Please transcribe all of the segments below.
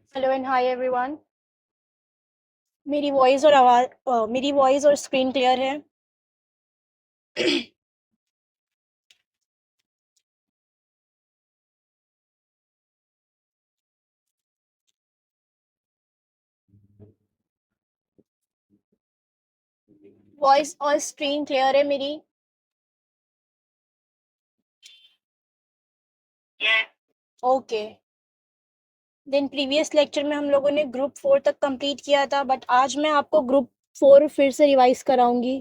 Hello and hi everyone. मेरी voice और screen clear है? वॉइस और स्क्रीन क्लियर है मेरी? ओके। देन प्रीवियस लेक्चर में हम लोगों ने ग्रुप 4 तक कंप्लीट किया था, बट आज मैं आपको ग्रुप 4 फिर से रिवाइज कराऊंगी।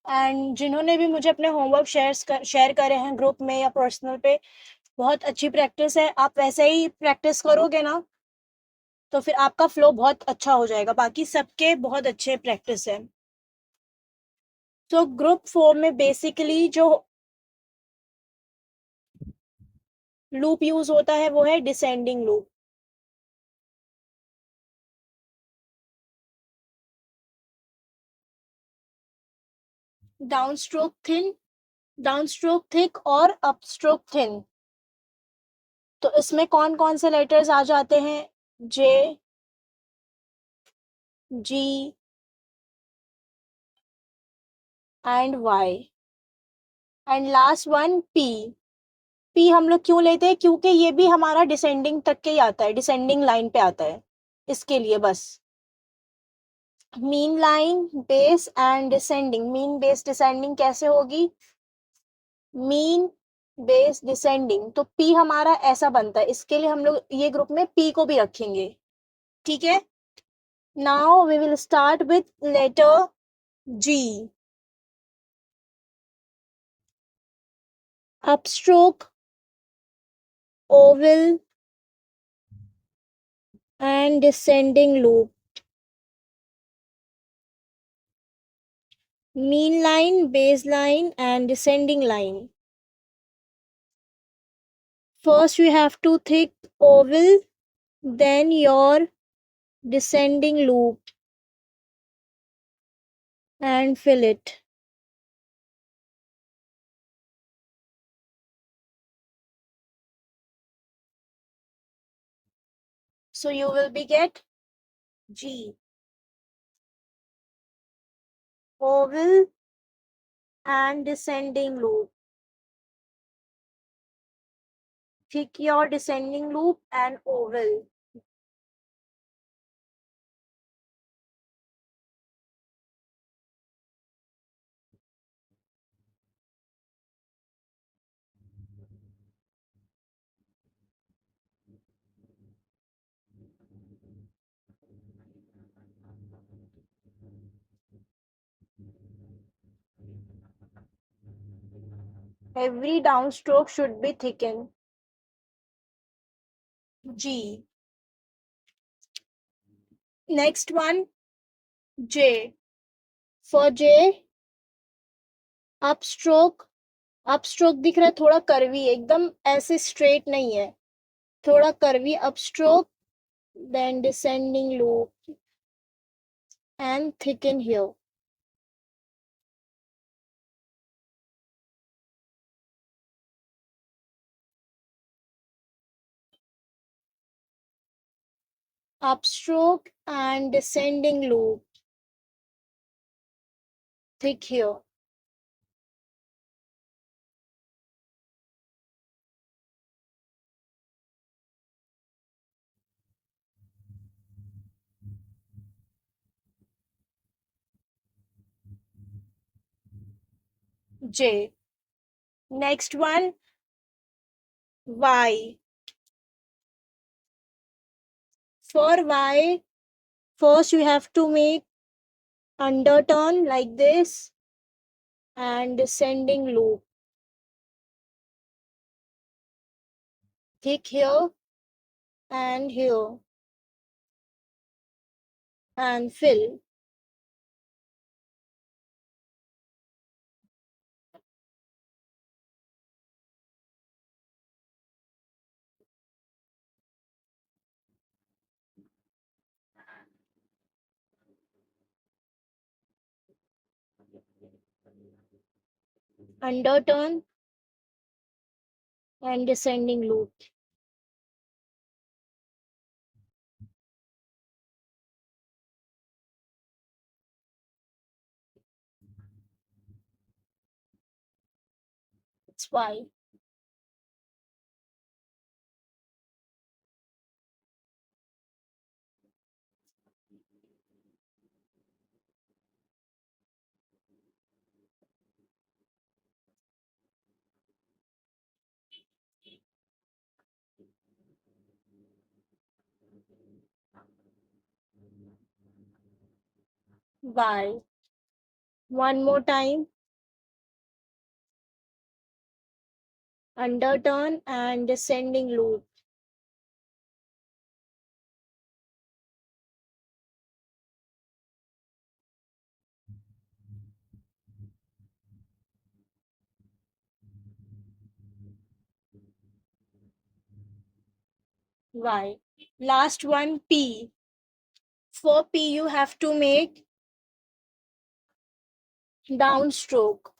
एंड जिन्होंने भी मुझे अपने होमवर्क शेयर करे हैं ग्रुप में या पर्सनल पे, बहुत अच्छी प्रैक्टिस है। आप वैसे ही प्रैक्टिस करोगे ना तो फिर आपका फ्लो बहुत अच्छा हो जाएगा। बाकी सबके बहुत अच्छे प्रैक्टिस है। तो ग्रुप 4 में बेसिकली जो लूप यूज होता है वो है descending loop. Down stroke thin, down stroke thick और अप स्ट्रोक थिन। तो इसमें कौन कौन से लेटर्स आ जाते हैं? J, G and Y, and last one P. P हम लोग क्यों लेते हैं? क्योंकि ये भी हमारा डिसेंडिंग तक के ही आता है, डिसेंडिंग लाइन पे आता है, इसके लिए बस। Mean line, base and descending. Mean base descending कैसे होगी? मीन बेस डिसेंडिंग, तो पी हमारा ऐसा बनता है। इसके लिए हम लोग ये ग्रुप में पी को भी रखेंगे। ठीक है। Now we will start with letter G. Upstroke, oval and descending loop. Mean line, base line and descending line. First you have to think oval, then your descending loop and fill it. So you will be get G, oval and descending loop. Pick your descending loop and oval. Every downstroke should be thickened. G. Next one, J. For J, upstroke. Upstroke दिख रहा है, थोड़ा curvy, एकदम ऐसे straight नहीं है, थोड़ा curvy upstroke, then descending loop and thicken here. Upstroke and descending loop, thick here. J. Next one, Y. For Y, first you have to make underturn like this and descending loop. Thick here and here and fill. Underturn and descending loop. That's why. Why? One more time. Underturn and descending loop. Why? Last one, P. For P, you have to make downstroke.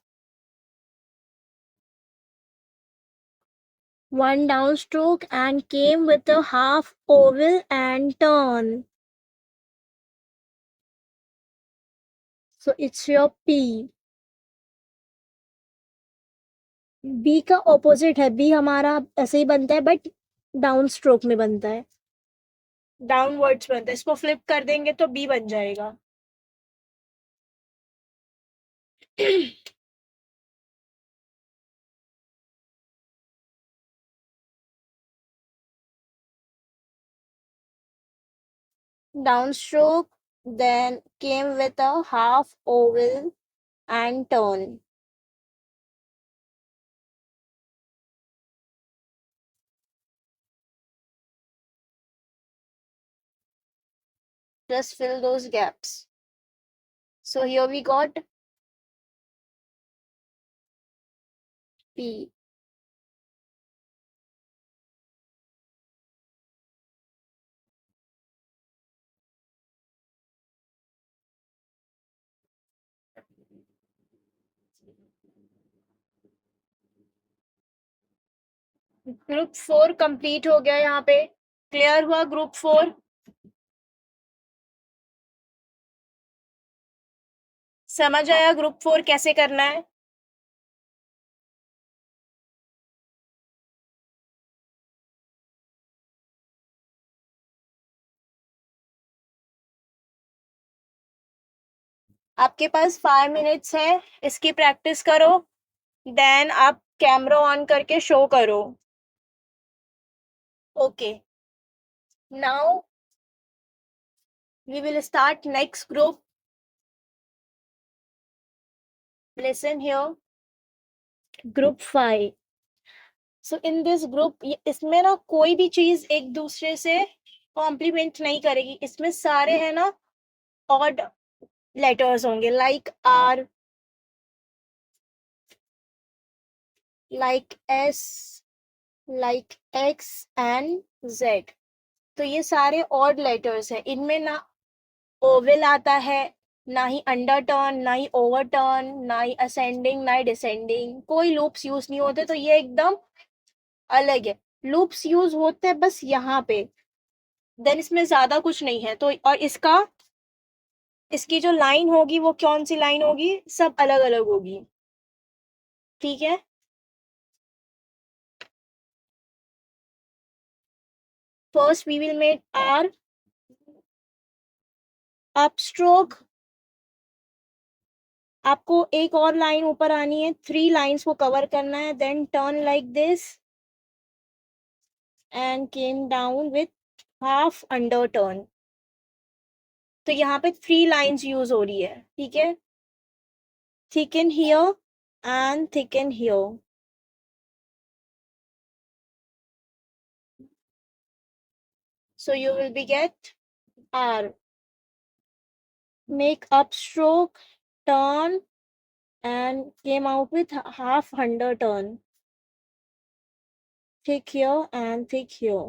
One downstroke and came with a half oval and turn. So it's your P. B का opposite है, B हमारा ऐसे ही बनता है but down stroke में बनता है, downwards बनता है, इसको फ्लिप कर देंगे तो बी बन जाएगा. Downstroke then came with a half oval and turn. Just fill those gaps. So here we got P. Group 4 complete हो गया. यहाँ पे क्लियर हुआ ग्रुप 4. समझ आया ग्रुप 4 कैसे करना है. आपके पास 5 मिनट्स है, इसकी प्रैक्टिस करो, देन आप कैमरा ऑन करके शो करो. Okay, now we will start next group. Listen here. Group 5. So in this group, इसमें ना कोई भी चीज एक दूसरे से कॉम्प्लीमेंट नहीं करेगी. इसमें सारे है ना ऑड लेटर्स होंगे, like R, like S, like X and Z. तो ये सारे ऑड लेटर्स हैं. इनमें ना ओवल आता है, ना ही अंडरटर्न, ना ही ओवरटर्न, ना ही असेंडिंग, ना ही डिसेंडिंग. कोई लूप्स यूज नहीं होते. तो ये एकदम अलग है. लूप्स यूज होते हैं बस यहाँ पे, देन इसमें ज्यादा कुछ नहीं है. तो और इसकी जो लाइन होगी वो कौन सी लाइन होगी, सब अलग अलग होगी. ठीक है. First we will make R upstroke. आपको एक और लाइन ऊपर आनी है, 3 लाइंस को कवर करना है. Then turn like this and came down with half under turn. तो यहाँ पे 3 लाइंस यूज हो रही है. ठीक है. Thicken here and thicken here. So you will be get R. Make upstroke, turn, and came out with half under turn. Thick here and thick here.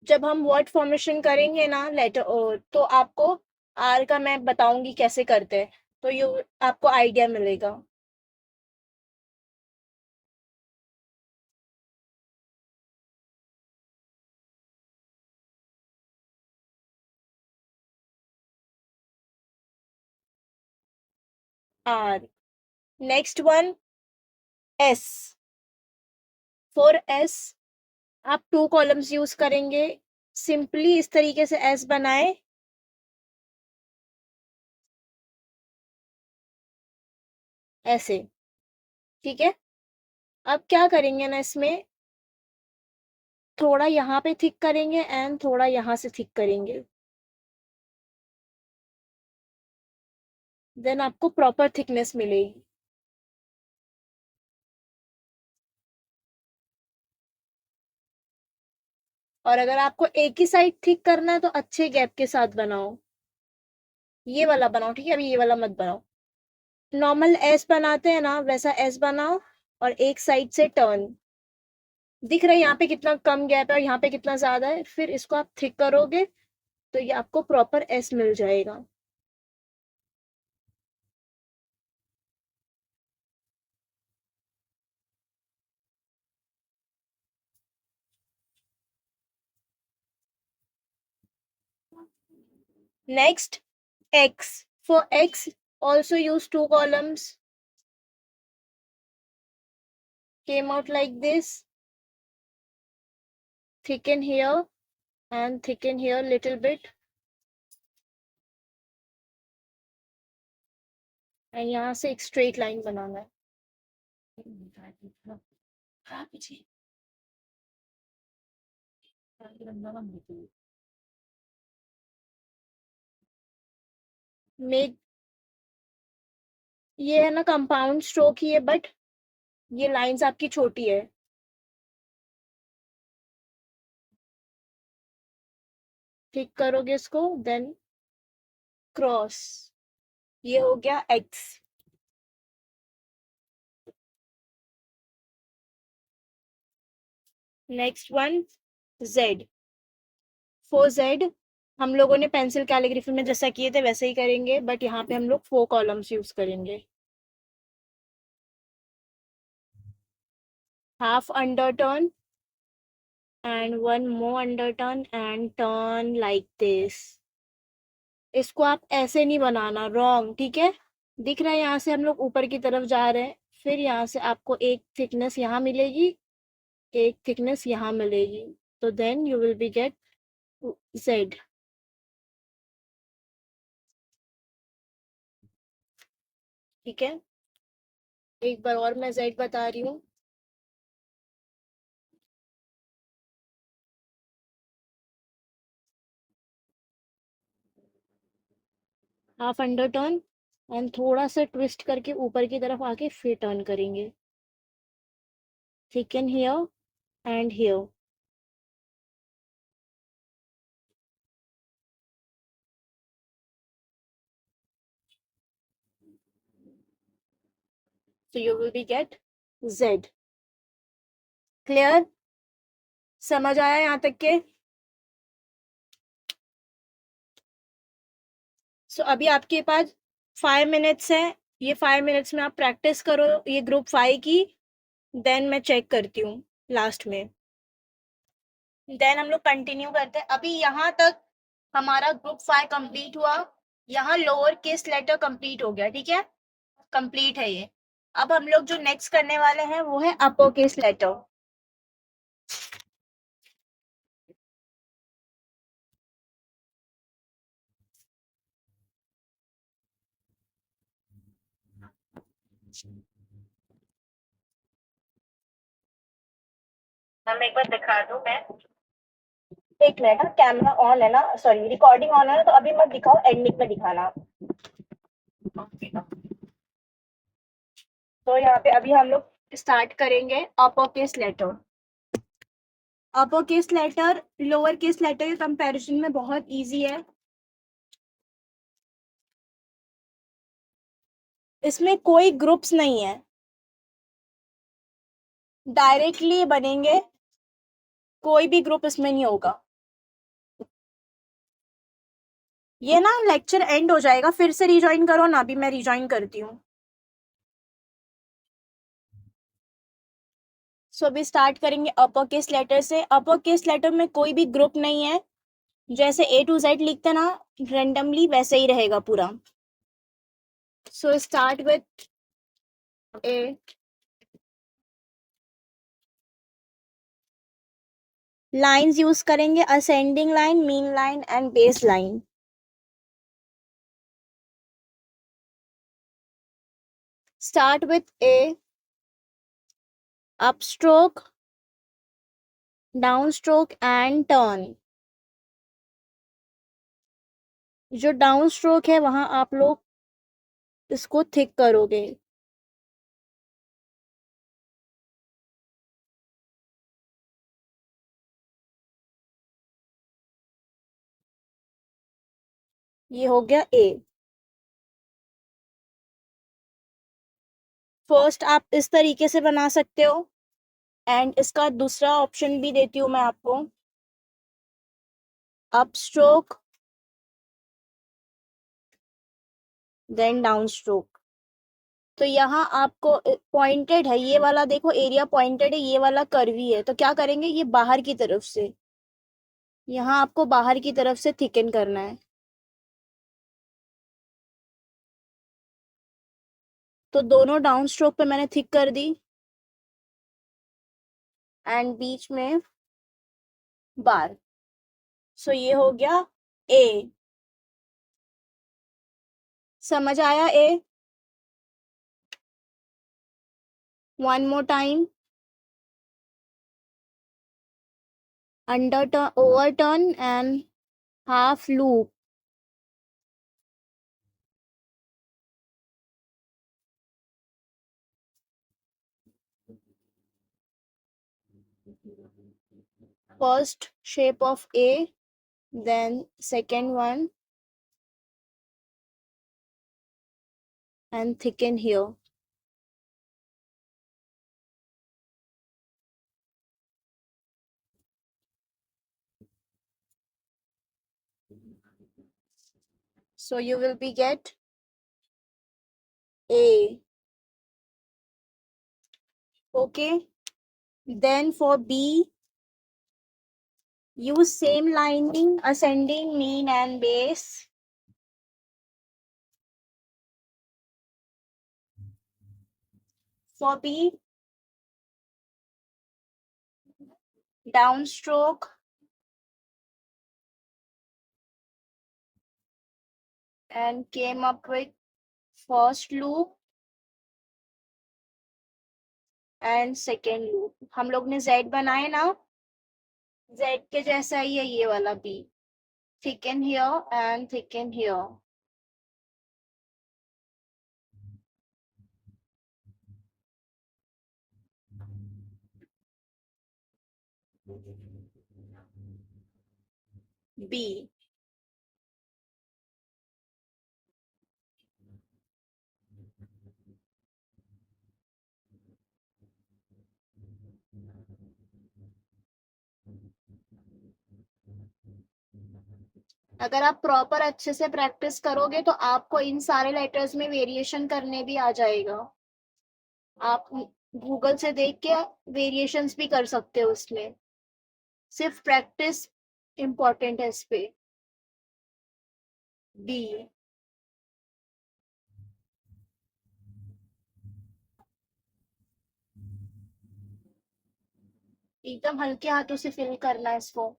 जब हम वर्ड फॉर्मेशन करेंगे ना लेटर, तो आपको आर का मैं बताऊंगी कैसे करते हैं, तो यू आपको आइडिया मिलेगा. R. Next one S. For S आप 2 कॉलम्स यूज करेंगे. सिंपली इस तरीके से S बनाए. ऐसे. ठीक है. अब क्या करेंगे ना, इसमें थोड़ा यहाँ पे थिक करेंगे एंड थोड़ा यहाँ से थिक करेंगे. देन आपको प्रॉपर थिकनेस मिलेगी. और अगर आपको एक ही साइड थिक करना है तो अच्छे गैप के साथ बनाओ. ये वाला बनाओ. ठीक है. अभी ये वाला मत बनाओ. नॉर्मल एस बनाते हैं ना, वैसा एस बनाओ और एक साइड से टर्न. दिख रहा है यहाँ पे कितना कम गैप है और यहाँ पे कितना ज्यादा है. फिर इसको आप थिक करोगे तो ये आपको प्रॉपर एस मिल जाएगा. Next x. For x also use 2 columns. Came out like this. Thicken here and thicken here little bit. And यहाँ से एक straight line बनाना है. Make ये है ना कंपाउंड स्ट्रोक ही है, बट ये लाइंस आपकी छोटी है. ठीक करोगे इसको, देन क्रॉस. ये हो गया x. Next one z. For z हम लोगों ने पेंसिल कैलीग्राफी में जैसा किए थे वैसे ही करेंगे, बट यहाँ पे हम लोग 4 कॉलम्स यूज करेंगे. Half underturn and one more underturn and turn like this. इसको आप ऐसे नहीं बनाना, रॉन्ग. ठीक है. दिख रहा है यहाँ से हम लोग ऊपर की तरफ जा रहे हैं. फिर यहाँ से आपको एक थिकनेस यहाँ मिलेगी, एक थिकनेस यहाँ मिलेगी. तो then you will be get Z. ठीक है. एक बार और मैं Z बता रही हूँ. हाफ अंडर टर्न एंड थोड़ा सा ट्विस्ट करके ऊपर की तरफ आके फिर टर्न करेंगे. Thicken here and here. So you will be get Z. Clear? समझ आया यहाँ तक के? सो अभी आपके पास 5 मिनट्स है. ये 5 मिनट्स में आप प्रैक्टिस करो ये ग्रुप 5 की. देन मैं चेक करती हूँ लास्ट में. देन हम लोग कंटिन्यू करते हैं. अभी यहाँ तक हमारा ग्रुप 5 कंप्लीट हुआ. यहाँ लोअर केस लेटर कंप्लीट हो गया. ठीक है. कंप्लीट है ये. अब हम लोग जो नेक्स्ट करने वाले हैं वो है अपर केस लेटर. हम एक बार दिखा दूं मैं. एक मिनट. कैमरा ऑन है ना, सॉरी रिकॉर्डिंग ऑन है ना, तो अभी मत दिखाओ, एंडिंग में दिखाना. तो यहाँ पे अभी हम लोग स्टार्ट करेंगे upper case letter. Upper case letter lower case letter के कंपैरिजन में बहुत इजी है. इसमें कोई ग्रुप्स नहीं है, डायरेक्टली बनेंगे. कोई भी ग्रुप इसमें नहीं होगा. ये ना लेक्चर एंड हो जाएगा, फिर से रिजॉइन करो ना. अभी मैं रिजॉइन करती हूँ. सो अभी स्टार्ट करेंगे अपर केस लेटर से. अपर केस लेटर में कोई भी ग्रुप नहीं है. जैसे A to Z लिखते ना रेंडमली, वैसे ही रहेगा पूरा. So start with A. Lines use करेंगे ascending line, mean line and base line. Start with A. Upstroke, downstroke and turn. जो downstroke है वहां आप लोग इसको थिक करोगे. ये हो गया A. फर्स्ट आप इस तरीके से बना सकते हो एंड इसका दूसरा ऑप्शन भी देती हूँ मैं आपको. Upstroke then downstroke. तो यहाँ आपको पॉइंटेड है, ये वाला देखो एरिया पॉइंटेड है, ये वाला कर्वी है. तो क्या करेंगे, ये बाहर की तरफ से, यहाँ आपको बाहर की तरफ से थिकन करना है. तो दोनों डाउन स्ट्रोक पे मैंने थिक कर दी एंड बीच में बार. सो ये हो गया ए. समझ आया A? One more time. Under turn, over turn and half loop. First shape of A, then second one and thicken here. So you will be get A. Okay. Then for B, use same lining, ascending, mean and base. For B, downstroke and came up with first loop and second loop. हम लोग ने Z बनाए ना, Z के जैसा ही है ये वाला B. Thicken here and thicken here. B. अगर आप प्रॉपर अच्छे से प्रैक्टिस करोगे तो आपको इन सारे लेटर्स में वेरिएशन करने भी आ जाएगा. आप गूगल से देख के वेरिएशंस भी कर सकते हो उसमें. सिर्फ प्रैक्टिस इम्पोर्टेंट है इस पे. बी. एकदम हल्के हाथों से फिल करना है इसको.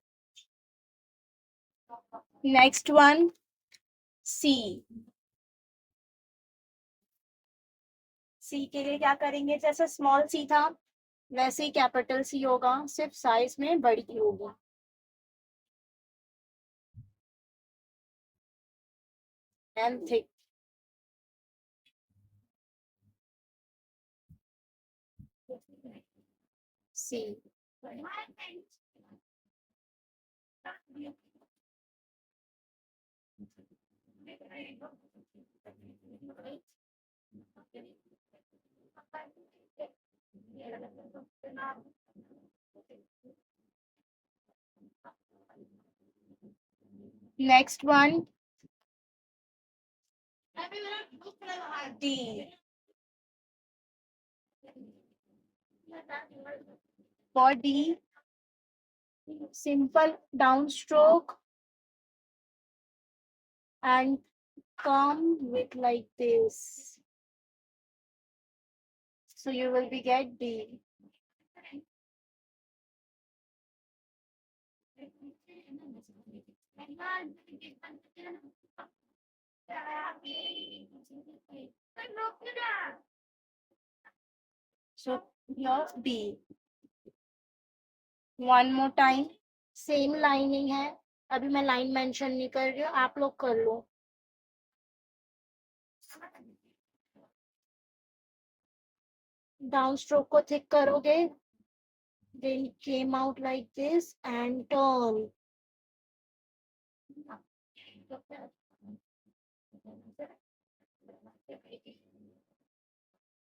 नेक्स्ट वन सी. सी के लिए क्या करेंगे, जैसे स्मॉल सी था वैसे ही कैपिटल सी होगा, सिर्फ साइज में बड़ी होगी. And thick. C. Next one D. For D, simple downstroke and come with like this. So you will be get D. So here B. One more time. Same lining है. अभी मैं line mention नहीं कर रही हूँ, आप लोग कर लो. डाउन स्ट्रोक को थिक करोगे, then came out like this and turn.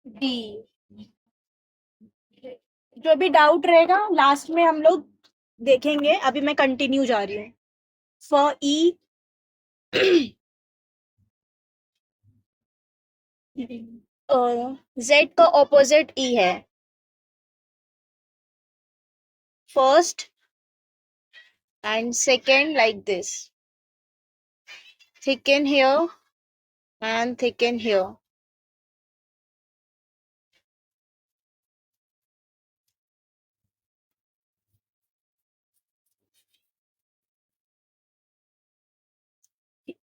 D. जो भी डाउट रहेगा लास्ट में हम लोग देखेंगे, अभी मैं कंटिन्यू जा रही हूँ. फॉर ई जेड का ऑपोजिट ई है. First and second like this. Thicken here and thicken here.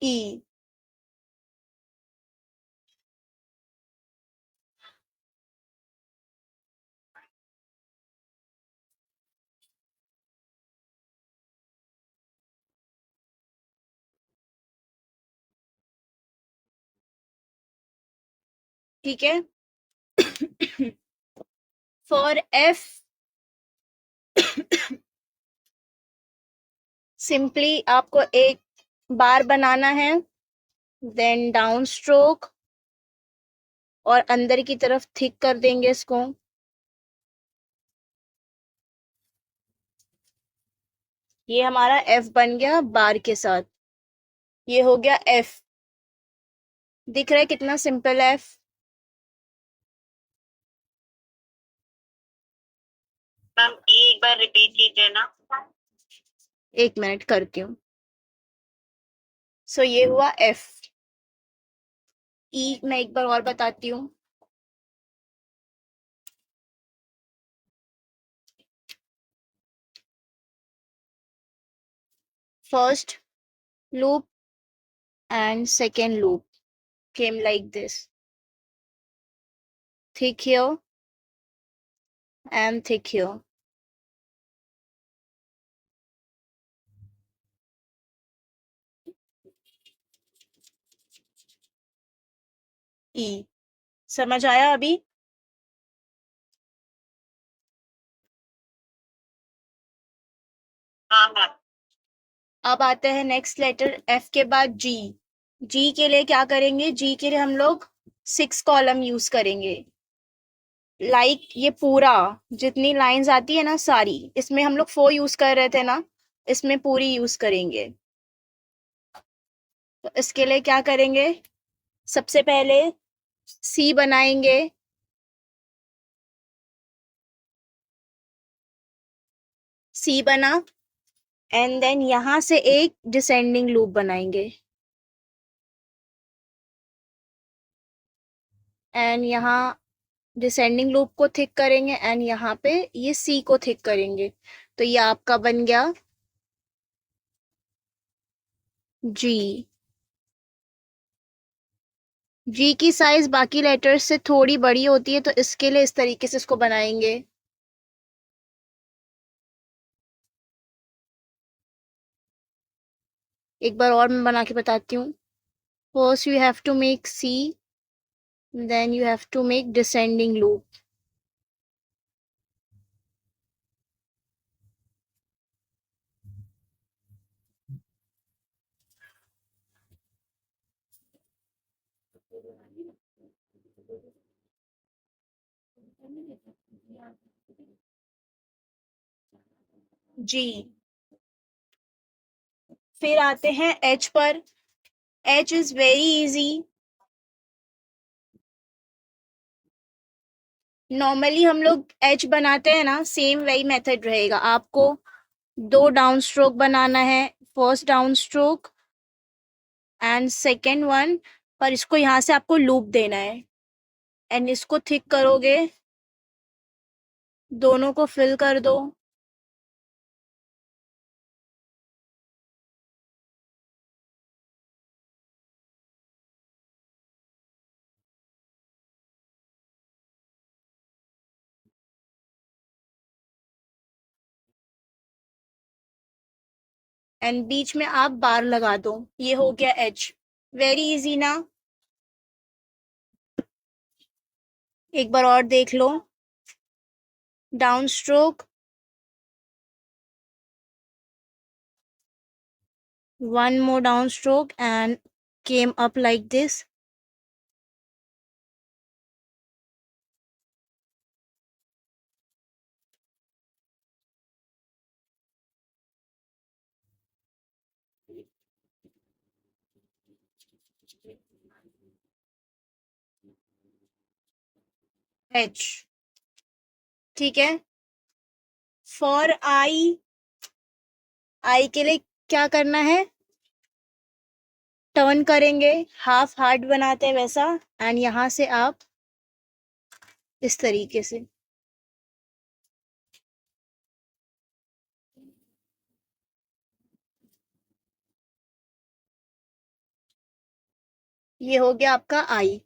E. ठीक है. फॉर एफ सिंपली आपको एक बार बनाना है, देन डाउन स्ट्रोक और अंदर की तरफ थिक कर देंगे इसको. ये हमारा एफ बन गया बार के साथ. ये हो गया एफ. दिख रहा है कितना सिंपल है एफ. मैम एक बार रिपीट कीजिए ना. एक मिनट करती हूँ. सो ये हुआ एफ. ई मैं एक बार और बताती हूँ. First loop and second loop came like this. Thick here and thick here. E. समझ आया अभी? हाँ मैम. अब आते हैं नेक्स्ट लेटर F के बाद G. G के लिए क्या करेंगे? G के लिए हम लोग 6 कॉलम यूज करेंगे. लाइक ये पूरा जितनी लाइंस आती है ना सारी, इसमें हम लोग 4 यूज कर रहे थे ना, इसमें पूरी यूज करेंगे. तो इसके लिए क्या करेंगे? सबसे पहले C बनाएंगे. C बना एंड देन यहां से एक डिसेंडिंग लूप बनाएंगे एंड यहाँ डिसेंडिंग लूप को थिक करेंगे एंड यहाँ पे ये सी को थिक करेंगे. तो ये आपका बन गया जी. जी की साइज बाकी लेटर्स से थोड़ी बड़ी होती है, तो इसके लिए इस तरीके से इसको बनाएंगे. एक बार और मैं बना के बताती हूँ. First you have to make C, then you have to make descending loop. G. फिर आते हैं एच पर. H is very easy. Normally हम लोग एच बनाते हैं ना, सेम वही मेथड रहेगा. आपको 2 डाउन स्ट्रोक बनाना है. First down stroke and second one पर इसको यहाँ से आपको लूप देना है एंड इसको थिक करोगे, दोनों को फिल कर दो। एंड बीच में आप बार लगा दो, ये हो गया एज। वेरी इजी ना। एक बार और देख लो। Down stroke, one more downstroke and came up like this. H, ठीक है। फॉर आई, आई के लिए क्या करना है, टर्न करेंगे, हाफ हार्ट बनाते हैं वैसा, एंड यहाँ से आप इस तरीके से। ये हो गया आपका आई।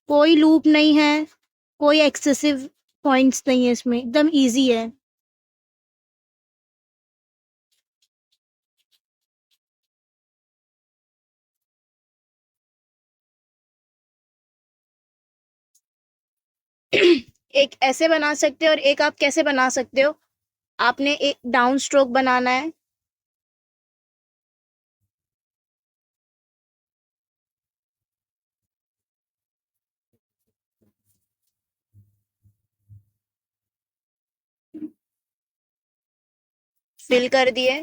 कोई लूप नहीं है, कोई एक्सेसिव पॉइंट्स नहीं है इसमें, एकदम इजी है। एक ऐसे बना सकते हो और एक आप कैसे बना सकते हो, आपने एक डाउन स्ट्रोक बनाना है, फिल कर दिए,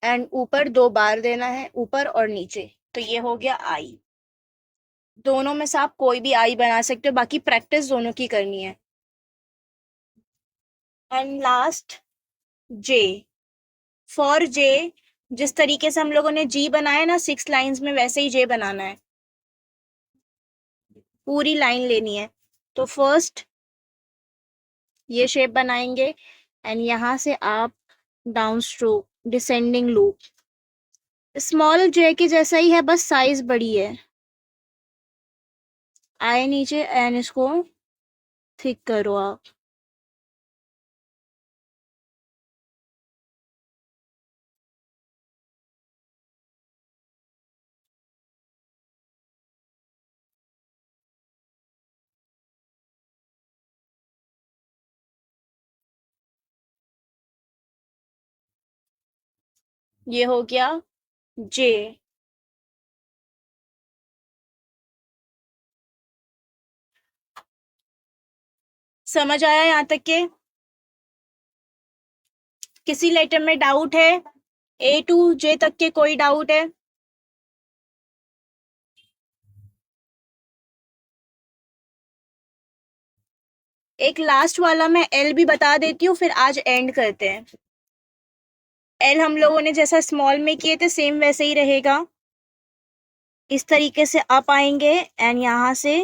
एंड ऊपर 2 बार देना है, ऊपर और नीचे। तो ये हो गया आई। दोनों में से आप कोई भी आई बना सकते हो, बाकी प्रैक्टिस दोनों की करनी है। And last J. फॉर जे, जिस तरीके से हम लोगों ने जी बनाया ना 6 लाइंस में, वैसे ही जे बनाना है, पूरी लाइन लेनी है। तो फर्स्ट ये शेप बनाएंगे एंड यहाँ से आप down stroke, descending loop, small जे के जैसा ही है, बस साइज बड़ी है। आए नीचे एंड इसको थिक करो आप। ये हो गया जे। समझ आया यहाँ तक के? किसी लेटर में डाउट है? ए टू जे तक के कोई डाउट है? एक लास्ट वाला मैं एल भी बता देती हूँ, फिर आज एंड करते हैं। एल हम लोगों ने जैसा स्मॉल में किए थे सेम वैसे ही रहेगा। इस तरीके से अप आएंगे एंड यहाँ से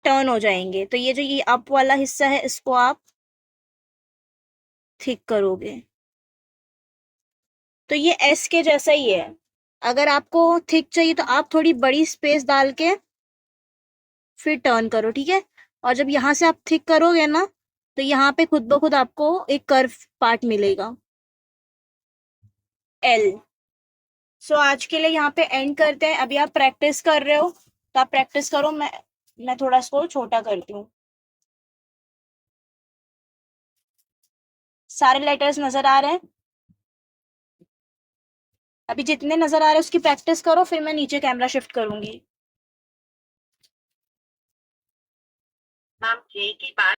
टर्न हो जाएंगे। तो ये जो ये अप वाला हिस्सा है इसको आप थिक करोगे, तो ये एस के जैसा ही है। अगर आपको थिक चाहिए तो आप थोड़ी बड़ी स्पेस डाल के फिर टर्न करो, ठीक है। और जब यहाँ से आप थिक करोगे ना, तो यहाँ पे खुद ब खुद आपको एक कर्व पार्ट मिलेगा, एल। सो आज के लिए यहाँ पे एंड करते हैं। अभी आप प्रैक्टिस कर रहे हो तो आप प्रैक्टिस करो, मैं थोड़ा इसको छोटा करती हूँ। सारे लेटर्स नजर आ रहे हैं? अभी जितने नजर आ रहे हैं उसकी प्रैक्टिस करो, फिर मैं नीचे कैमरा शिफ्ट करूंगी। मैम जे की बात